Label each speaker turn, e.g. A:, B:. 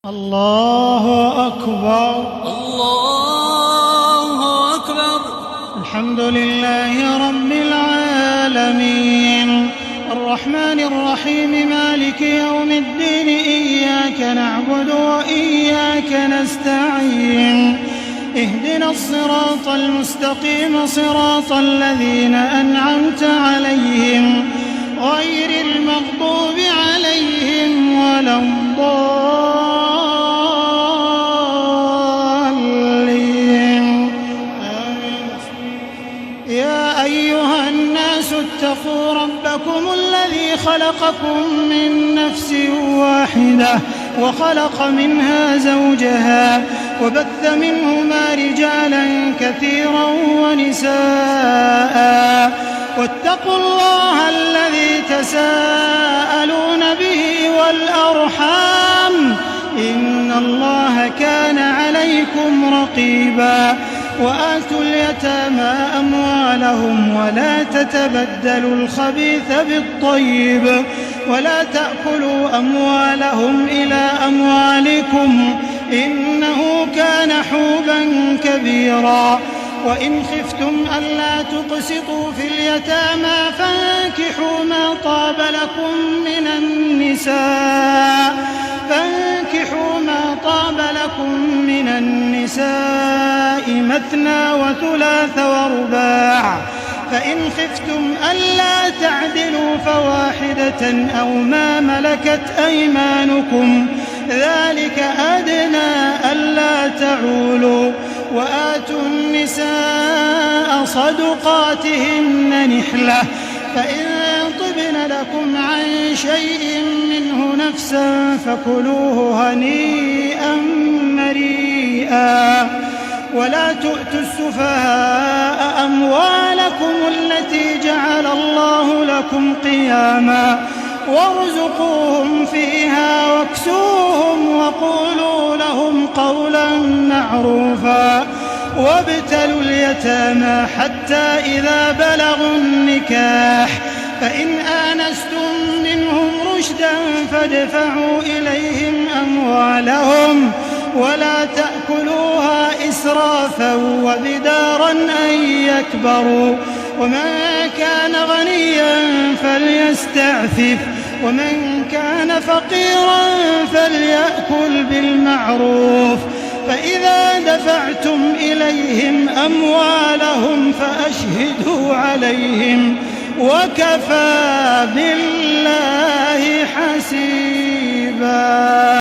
A: الله أكبر.
B: الله أكبر.
A: الحمد لله رب العالمين الرحمن الرحيم مالك يوم الدين إياك نعبد وإياك نستعين اهدنا الصراط المستقيم صراط الذين أنعمت عليهم غير المغضوب عليهم ولا الضالين. يا أيها الناس اتقوا ربكم الذي خلقكم من نفس واحدة وخلق منها زوجها وبث منهما رجالا كثيرا ونساء واتقوا الله الذي تساءلون به والأرحام إن الله كان عليكم رقيبا. وآتوا اليتامى أموالهم ولا تتبدلوا الخبيث بالطيب ولا تأكلوا أموالهم إلى أموالكم إنه كان حوبا كبيرا. وإن خفتم ألا تقسطوا في اليتامى فانكحوا ما طاب لكم من النساء مثنى وثلاث ورباع. فإن خفتم ألا تعدلوا فواحدة أو ما ملكت أيمانكم ذلك أدنى ألا تعولوا. وآتوا النساء صدقاتهن نحلة فإن طبن لكم عن شيء منه نفسا فكلوه هنيئا مريئا. ولا تؤتوا السفهاء أموالكم التي جعل الله لكم قياما وارزقوهم فيها واكسوهم وقولوا لهم قولا معروفا. وابتلوا اليتامى حتى إذا بلغوا النكاح فإن آنستم منهم رشدا فادفعوا إليهم أموالهم ولا تأكلوها إسرافا وبدارا أن يكبروا. ومن كان غنيا فليستعفف ومن كان فقيرا فليأكل بالمعروف. فإذا دفعتم إليهم أموالهم فأشهدوا عليهم وكفى بالله حسيبا.